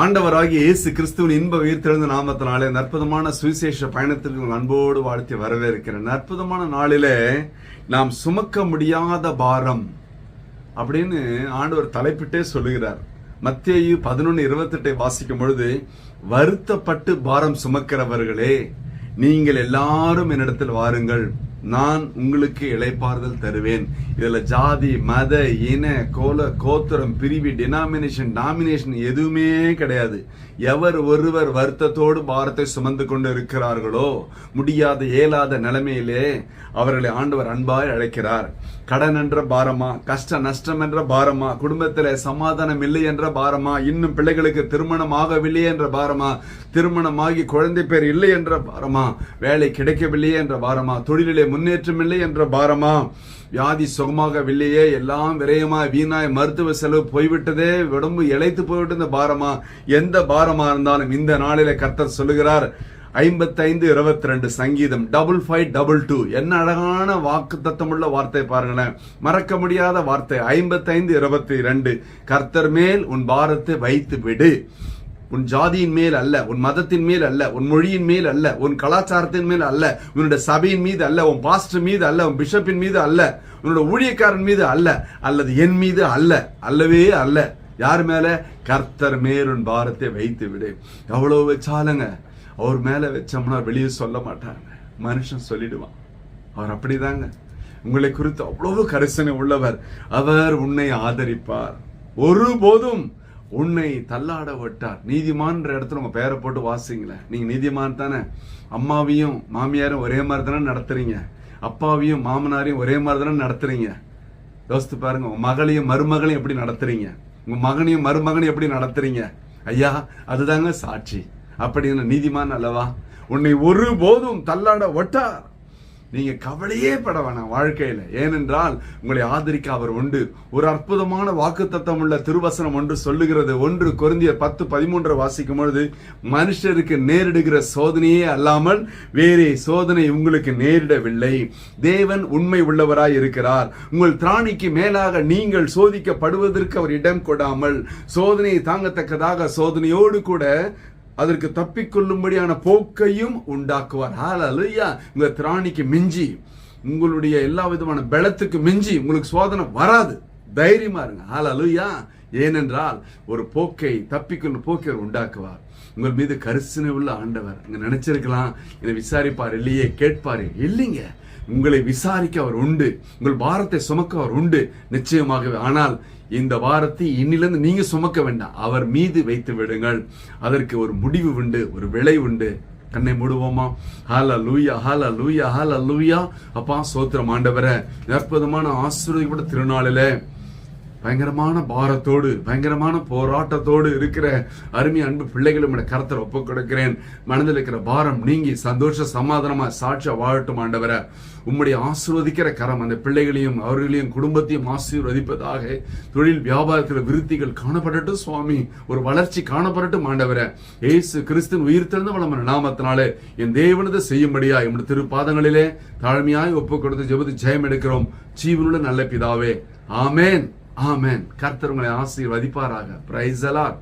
ஆண்டவராகிய இயேசு கிறிஸ்துவின் இன்ப உயிர்த்தெழுந்த நாமத்தினாலே அற்புதமான சுவிசேஷ பயணத்திற்கு அன்போடு வாழ்த்தி வரவேற்கிறேன். அற்புதமான நாளிலே நாம் சுமக்க முடியாத பாரம் அப்படின்னு ஆண்டவர் தலைப்பிட்டே சொல்லுகிறார். மத்தேயு 11:28 வாசிக்கும் பொழுது, வருத்தப்பட்டு பாரம் சுமக்கிறவர்களே, நீங்கள் எல்லாரும் என்னிடத்தில் வாருங்கள், நான் உங்களுக்கு இளைப்பாறுதல் தருவேன். இதுல ஜாதி, மத, இன, கோத்திரம், பிரிவு, டாமினேஷன் எதுவுமே கிடையாது. எவர் ஒருவர் வருத்தத்தோடு பாரத்தை சுமந்து கொண்டு இருக்கிறார்களோ, முடியாத இயலாத நிலைமையிலே அவர்களை ஆண்டவர் அன்பாய் அழைக்கிறார். கடன் என்ற பாரமா, கஷ்ட நஷ்டம் என்ற பாரமா, குடும்பத்தில சமாதானம் இல்லை என்ற பாரமா, இன்னும் பிள்ளைகளுக்கு திருமணம் ஆகவில்லை என்ற பாரமா, திருமணமாகி குழந்தை பேர் இல்லை என்ற பாரமா, வேலை கிடைக்கவில்லையே என்ற பாரமா, தொழிலிலே முன்னேற்றம் இல்லை என்ற பாரமா, வியாதி சுகமாகவில்லையே, எல்லாம் விரயமாய் வீணாய் மருத்துவ செலவு போய்விட்டதே, உடம்பு இழைத்து போய்விட்டு இந்த பாரமா, எந்த பாரமா இருந்தாலும் இந்த நாளிலே கர்த்தர் சொல்லுகிறார். 55:22 சங்கீதம் 55:22. என்ன அழகான வாக்கு தத்தமுள்ள வார்த்தை பாருங்களேன், மறக்க முடியாத வார்த்தை. 55:22 கர்த்தர் மேல் உன் பாரத்தை வைத்து விடு. உன் ஜாதியின் மேல் அல்ல, உன் மதத்தின் மேல் அல்ல, உன் மொழியின் மேல் அல்ல, உன் கலாச்சாரத்தின் மேல் அல்ல, உன்னுடைய சபையின் மீது அல்ல, உன் பாஸ்டர் மீது அல்ல, உன் பிஷப்பின் மீது அல்ல, உன்னோட ஊழியக்காரன் மீது அல்ல, அல்லது என் மீது அல்ல, அல்லவே அல்ல. யார் மேல? கர்த்தர் மேல் உன் பாரத்தை வைத்து விடு. எவ்வளவு வச்சாலுங்க அவர் மேல வச்சோம்னா வெளியே சொல்ல மாட்டாங்க, மனுஷன் சொல்லிடுவான். அவர் அப்படிதாங்க, உங்களை குறித்து அவ்வளவு கரிசனை உள்ளவர். அவர் உன்னை ஆதரிப்பார், ஒருபோதும் உன்னை தள்ளாட விட்டார். நீதிமான்ற இடத்துல உங்க பேரை போட்டு வாசிங்களேன். நீங்க நீதிமான் தானே? அம்மாவையும் மாமியாரும் ஒரே மாதிரி தானே நடத்துறீங்க, அப்பாவையும் மாமனாரையும் ஒரே மாதிரி தானே நடத்துறீங்க. யோசித்து பாருங்க, உங்க மகளையும் மருமகளையும் எப்படி நடத்துறீங்க, உங்க மகனையும் மருமகனையும் எப்படி நடத்துறீங்க? ஐயா, அதுதாங்க சாட்சி. அப்படின்னு நீதிமான் அல்லவா? உன்னை ஒருபோதும் தள்ளாட விட்டார். நீங்க கவலையே பட வேணாம் வாழ்க்கையில. ஏனென்றால் உங்களை ஆதரிக்க அவர் உண்டு. ஒரு அற்புதமான வாக்குத்தத்தம் உள்ள திருவசனம் ஒன்று சொல்லுகிறது. 1 கொரிந்தியர் 10:13 வாசிக்கும் பொழுது, மனுஷருக்கு நேரிடுகிற சோதனையே அல்லாமல் வேறே சோதனை உங்களுக்கு நேரிடவில்லை. தேவன் உண்மை உள்ளவராய் இருக்கிறார். உங்கள் திராணிக்கு மேலாக நீங்கள் சோதிக்கப்படுவதற்கு அவர் இடம் கொடாமல், சோதனையை தாங்கத்தக்கதாக சோதனையோடு கூட அதற்கு தப்பிக்கொள்ளும்படியான போக்கையும் உண்டாக்குவார். ஹல்லேலூயா. உங்க திராணிக்கு மிஞ்சி, உங்களுடைய எல்லா விதமான பலத்துக்கு மிஞ்சி உங்களுக்கு சோதனை வராது. தைரியமா இருங்க. ஹல்லேலூயா. ஏனென்றால் ஒரு போக்கை, தப்பிக்கொள்ளும் போக்கை உண்டாக்குவார். உங்கள் மீது கரிசனை உள்ள ஆண்டவர். நீங்க நினைச்சிருக்கலாம், என்னை விசாரிப்பார் இல்லையே, கேட்பாரு இல்லைங்க. உங்களை விசாரிக்க அவர் உண்டு, உங்கள் பாரத்தை சுமக்க அவர் உண்டு நிச்சயமாகவே. ஆனால் இந்த வாரத்தை இன்னிலிருந்து நீங்க சுமக்க வேண்டாம், அவர் மீது வைத்து விடுங்கள். அதற்கு ஒரு முடிவு உண்டு, ஒரு விளை உண்டு. கண்ணை மூடுவோமா? ஹல்லேலூயா, ஹல்லேலூயா, ஹல்லேலூயா. அப்பா ஸ்தோத்திரம் ஆண்டவரே. அற்புதமான ஆசீர்வாதப்பட்ட திருநாளிலே பயங்கரமான பாரத்தோடு, பயங்கரமான போராட்டத்தோடு இருக்கிற அருமை அன்பு பிள்ளைகளும் கர்த்தர் ஒப்புக் கொடுக்கிறேன். மனதில் இருக்கிற பாரம் நீங்கி சந்தோஷ சமாதானமா சாட்சியா வாழட்டும் ஆண்டவர. உம்முடைய ஆசீர்வதிக்கிற கரம் அந்த பிள்ளைகளையும் அவர்களையும் குடும்பத்தையும் ஆசீர்வதிப்பதாக. தொழில் வியாபாரத்தில் விருத்திகள் காணப்படட்டும் சுவாமி, ஒரு வளர்ச்சி காணப்படட்டும் ஆண்டவர. இயேசு கிறிஸ்துவின் உயிர்த்தெழுந்த வல்லமையான நாமத்தினாலே என் தேவனது செய்யும்படியா எம்முடைய திருப்பாதங்களிலே தாழ்மையாய் ஒப்புக் கொடுத்து ஜெபத்து ஜெயம் எடுக்கிறோம் ஜீவனுள்ள நல்ல பிதாவே. ஆமேன், ஆமேன். கர்த்தர் உங்களை ஆசீர்வதிப்பாராக. Praise the Lord.